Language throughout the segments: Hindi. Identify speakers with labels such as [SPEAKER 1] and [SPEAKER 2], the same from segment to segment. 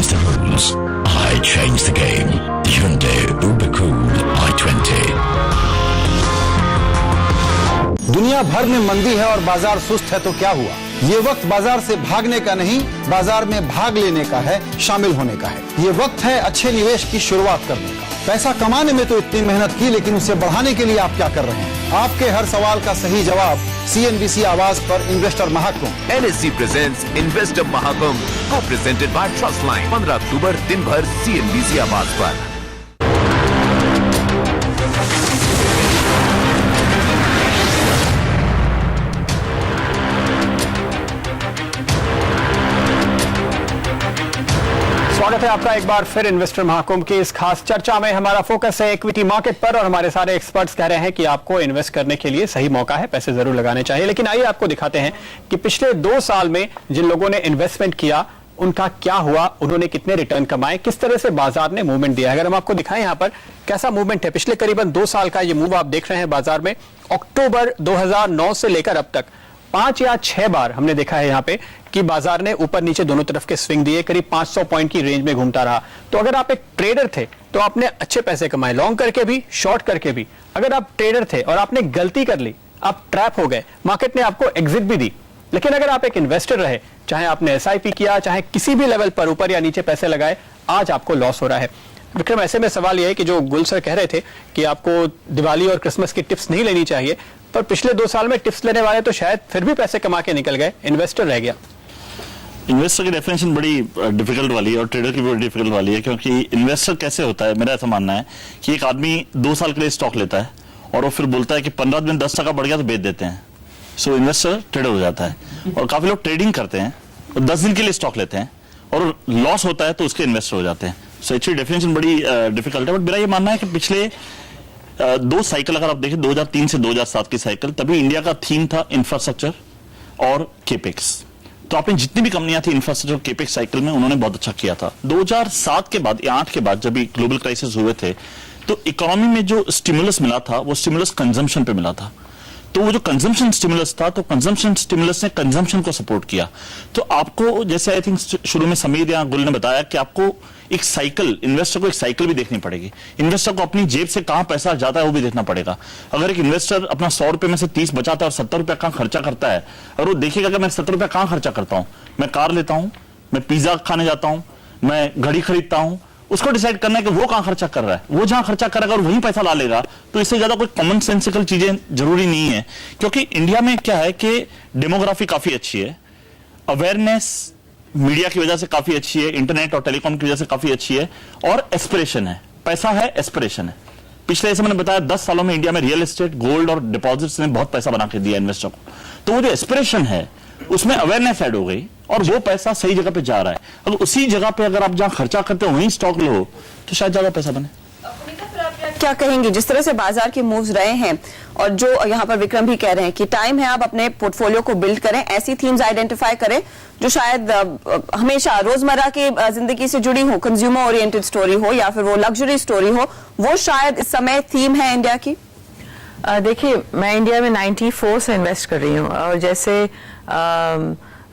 [SPEAKER 1] changed the rules. I changed the game. Hyundai Ubercool i20.
[SPEAKER 2] दुनिया भर में मंदी है और बाजार सुस्त है तो क्या हुआ? ये वक्त बाजार से भागने का नहीं, बाजार में भाग लेने का है, शामिल होने का है। ये वक्त है अच्छे निवेश की शुरुआत करने का। पैसा कमाने में तो इतनी मेहनत की, लेकिन उसे बढ़ाने के लिए आप क्या कर रहे हैं? आपके हर सवाल का सही जवाब CNBC आवाज पर investor Mahakumbh.
[SPEAKER 3] NSE presents Investor Mahakumbh, co-presented by Trustline। 15 अक्टूबर दिन भर CNBC आवाज पर।
[SPEAKER 4] स्वागत है आपका एक बार फिर इन्वेस्टर महाकुंभ की इस खास चर्चा में। हमारा फोकस है इक्विटी मार्केट पर और हमारे सारे एक्सपर्ट्स कह रहे हैं कि आपको इन्वेस्ट करने के लिए सही मौका है, पैसे जरूर लगाने चाहिए। लेकिन आइए आपको दिखाते हैं कि पिछले 2 साल में जिन लोगों ने इन्वेस्टमेंट किया उनका क्या हुआ, उन्होंने कितने रिटर्न कमाए, किस तरह से बाजार ने मूवमेंट दिया। अगर हम आपको दिखाएं यहाँ पर कैसा मूवमेंट है पिछले करीबन 2 साल का, ये मूव आप देख रहे हैं बाजार में। अक्टूबर 2009 से लेकर अब तक 5 या 6 बार हमने देखा है यहाँ पे कि बाजार ने ऊपर नीचे दोनों तरफ के स्विंग दिए, करीब 500 पॉइंट की रेंज में घूमता रहा। तो अगर आप एक ट्रेडर थे तो आपने अच्छे पैसे कमाए, लॉन्ग करके भी, शॉर्ट करके भी। अगर आप ट्रेडर थे और आपने गलती कर ली, आप ट्रैप हो गए, मार्केट ने आपको एग्जिट भी दी। लेकिन अगर आप एक इन्वेस्टर रहे, चाहे आपने SIP किया, चाहे किसी भी लेवल पर ऊपर या नीचे पैसे लगाए, आज आपको लॉस हो रहा है। विक्रम, ऐसे में सवाल यह है कि जो गुल सर कह रहे थे कि आपको दिवाली और क्रिसमस की टिप्स नहीं लेनी चाहिए, पर पिछले 2 साल में टिप्स लेने वाले तो शायद फिर भी पैसे कमा के निकल गए, इन्वेस्टर रह गया।
[SPEAKER 5] इन्वेस्टर की डेफिनेशन बड़ी डिफिकल्ट वाली है और ट्रेडर की भी बड़ी डिफिकल्ट वाली है, क्योंकि इन्वेस्टर कैसे होता है, मेरा ऐसा मानना है कि एक आदमी 2 साल के लिए स्टॉक लेता है और वो फिर बोलता है कि 15 दिन 10% बढ़ गया तो बेच देते हैं। सो इन्वेस्टर ट्रेडर हो जाता है। और काफी लोग ट्रेडिंग करते हैं और 10 दिन के लिए स्टॉक लेते हैं और लॉस होता है तो उसके इन्वेस्टर हो जाते हैं। सो एक्चुअली डेफिनेशन बड़ी डिफिकल्ट है। बट मेरा ये मानना है कि पिछले 2 साइकिल अगर आप देखें, 2003 से 2007 की साइकिल, तभी इंडिया का थीम था इंफ्रास्ट्रक्चर और केपेक्स। तो आपने जितनी भी कंपनियां थी इंफ्रास्ट्रक्चर केपेक्स साइकिल में, उन्होंने बहुत अच्छा किया था। 2007 के बाद या 8 के बाद जब भी ग्लोबल क्राइसिस हुए थे, तो इकोनॉमी में जो स्टिमुलस मिला था वो स्टिमुलस कंजम्पशन पे मिला था। तो वो जो कंजम्पशन स्टिमुलस था, तो कंजम्पशन स्टिमुलस ने कंजम्पशन को सपोर्ट किया। तो आपको, जैसे आई थिंक शुरू में समीर या गुल ने बताया कि आपको एक साइकिल, इन्वेस्टर को एक साइकिल भी देखनी पड़ेगी। इन्वेस्टर को अपनी जेब से कहां पैसा जाता है वो भी देखना पड़ेगा। अगर एक इन्वेस्टर अपना 100 रुपए में से 30 बचाता है और 70 रुपया कहां खर्चा करता है, और वो देखेगा कि मैं 70 रुपया कहां खर्चा करता हूं, मैं कार लेता हूं, मैं पिज्जा खाने जाता हूं, मैं घड़ी खरीदता हूं, उसको डिसाइड करना है कि वो कहां खर्चा कर रहा है। वो जहां खर्चा करेगा और वहीं पैसा ला लेगा, तो इससे ज्यादा कोई कॉमन सेंसिकल चीजें जरूरी नहीं है। क्योंकि इंडिया में क्या है कि डेमोग्राफी काफी अच्छी है, अवेयरनेस मीडिया की वजह से काफी अच्छी है, इंटरनेट और टेलीकॉम की वजह से काफी अच्छी है, और एस्पिरेशन है, पैसा है, एस्पिरेशन है। पिछले, जैसे मैंने बताया, 10 सालों में इंडिया में रियल एस्टेट, गोल्ड और डिपॉजिट्स ने बहुत पैसा बना के दिया इन्वेस्टर को। तो वो जो एस्पिरेशन है उसमें अवेयरनेस ऐड हो गई और वो पैसा सही जगह पे जा रहा है। अगर उसी जगह पे अगर आप जहां खर्चा करते हो वहीं स्टॉक लो तो शायद ज्यादा पैसा बने।
[SPEAKER 6] क्या कहेंगे जिस तरह से बाजार के मूव्स रहे हैं, और जो यहाँ पर विक्रम भी कह रहे हैं कि टाइम है आप अपने पोर्टफोलियो को बिल्ड करें, ऐसी थीम्स आइडेंटिफाई करें जो शायद हमेशा रोजमर्रा की जिंदगी से जुड़ी हो, कंज्यूमर ओरिएंटेड स्टोरी हो या फिर वो लग्जरी स्टोरी हो, वो शायद इस समय थीम है इंडिया की।
[SPEAKER 7] देखिए, मैं इंडिया में 94 से इन्वेस्ट कर रही हूँ, और जैसे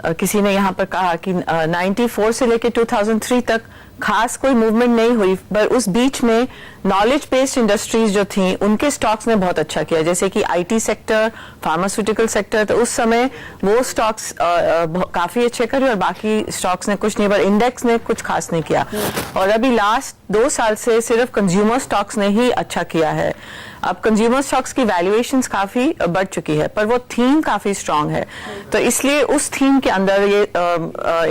[SPEAKER 7] किसी ने यहाँ पर कहा कि 94 से लेकर 2003 तक खास कोई मूवमेंट नहीं हुई, पर उस बीच में नॉलेज बेस्ड इंडस्ट्रीज जो थी उनके स्टॉक्स ने बहुत अच्छा किया, जैसे कि IT सेक्टर, फार्मास्यूटिकल सेक्टर। तो उस समय वो स्टॉक्स काफी अच्छे करे और बाकी स्टॉक्स ने कुछ नहीं, पर इंडेक्स ने कुछ खास नहीं किया। और अभी लास्ट 2 साल से सिर्फ कंज्यूमर स्टॉक्स ने ही अच्छा किया है। अब कंज्यूमर स्टॉक्स की वैल्यूएशंस काफी बढ़ चुकी है, पर वो थीम काफी स्ट्रांग है। तो इसलिए उस थीम के अंदर ये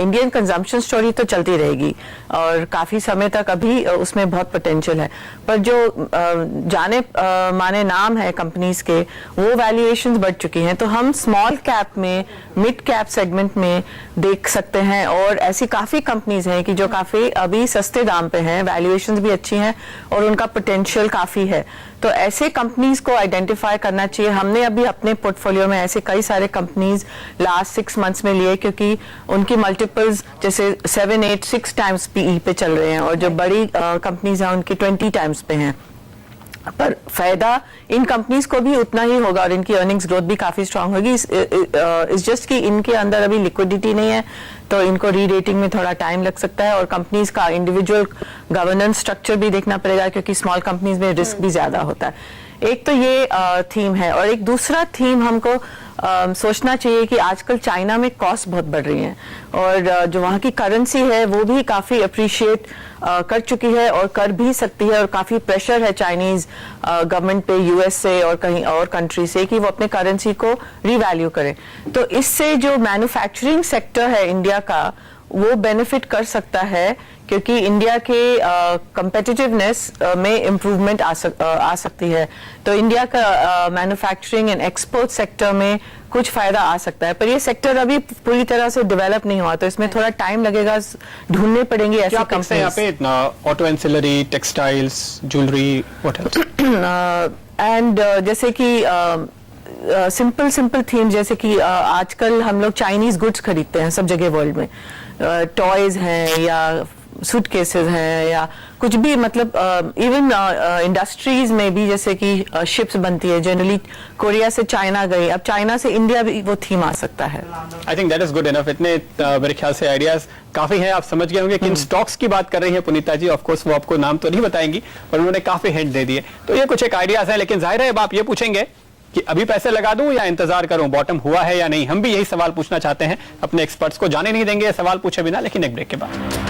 [SPEAKER 7] इंडियन कंजम्पशन स्टोरी तो चलती रहेगी और काफी समय तक अभी उसमें बहुत पोटेंशियल है। पर जो जाने माने नाम है कंपनीज के, वो वैल्यूएशंस बढ़ चुकी हैं। तो हम स्मॉल कैप में, मिड कैप सेगमेंट में देख सकते हैं, और ऐसी काफी कंपनीज हैं कि जो काफी अभी सस्ते दाम पे हैं, वैल्यूएशंस भी अच्छी हैं और उनका पोटेंशियल काफी है। तो ऐसे कंपनीज को आइडेंटिफाई करना चाहिए। हमने अभी अपने पोर्टफोलियो में ऐसे कई सारे कंपनीज लास्ट 6 मंथ्स में लिए, क्योंकि उनकी मल्टीपल्स जैसे 7, 8, 6 टाइम्स PE पे चल रहे हैं, और जो बड़ी कंपनीज हैं उनकी 20 टाइम्स पे हैं। पर फायदा इन कंपनीज को भी उतना ही होगा और इनकी अर्निंग्स ग्रोथ भी काफी स्ट्रांग होगी। इस जस्ट कि इनके अंदर अभी लिक्विडिटी नहीं है तो इनको री रेटिंग में थोड़ा टाइम लग सकता है और कंपनीज का इंडिविजुअल गवर्नेंस स्ट्रक्चर भी देखना पड़ेगा क्योंकि स्मॉल कंपनीज में रिस्क भी ज्यादा होता है। एक तो ये थीम है और एक दूसरा थीम हमको सोचना चाहिए कि आजकल चाइना में कॉस्ट बहुत बढ़ रही है और जो वहाँ की करेंसी है वो भी काफी अप्रिशिएट कर चुकी है और कर भी सकती है और काफी प्रेशर है चाइनीज गवर्नमेंट पे यूएस से और कहीं और कंट्री से कि वो अपने करेंसी को रीवैल्यू करें। तो इससे जो मैन्युफैक्चरिंग सेक्टर है इंडिया का वो बेनिफिट कर सकता है क्योंकि इंडिया के कंपेटिटिवनेस में इम्प्रूवमेंट आ सकती है। तो इंडिया का मैन्युफैक्चरिंग एंड एक्सपोर्ट सेक्टर में कुछ फायदा आ सकता है पर ये सेक्टर अभी पूरी तरह से डेवलप नहीं हुआ तो इसमें थोड़ा टाइम लगेगा, ढूंढने पड़ेंगे ऐसी कंपनी।
[SPEAKER 4] यहाँ पे auto ancillary, textiles, jewellery, what else?
[SPEAKER 7] And जैसे कि सिंपल थीम जैसे कि आजकल हम लोग चाइनीज गुड्स खरीदते हैं सब जगह वर्ल्ड में, टॉयज हैं या सूटकेसेस हैं या कुछ भी, मतलब इवन इंडस्ट्रीज में भी जैसे कि शिप्स बनती है जनरली कोरिया से चाइना गई, अब चाइना से इंडिया भी वो थीम आ सकता है।
[SPEAKER 4] I think that is good enough. इतने मेरे ख्याल से आइडियाज काफी हैं, आप समझ गए होंगे किन स्टॉक्स की बात कर रही है पुनीता जी। ऑफ कोर्स वो आपको नाम तो नहीं बताएंगी पर उन्होंने काफी हिंट दे दिए। तो ये कुछ एक आइडियाज है लेकिन जाहिर है अब आप ये पूछेंगे कि अभी पैसे लगा दूं या इंतजार करूं, बॉटम हुआ है या नहीं। हम भी यही सवाल पूछना चाहते हैं अपने एक्सपर्ट्स को, जाने नहीं देंगे सवाल पूछे बिना, लेकिन एक ब्रेक के बाद।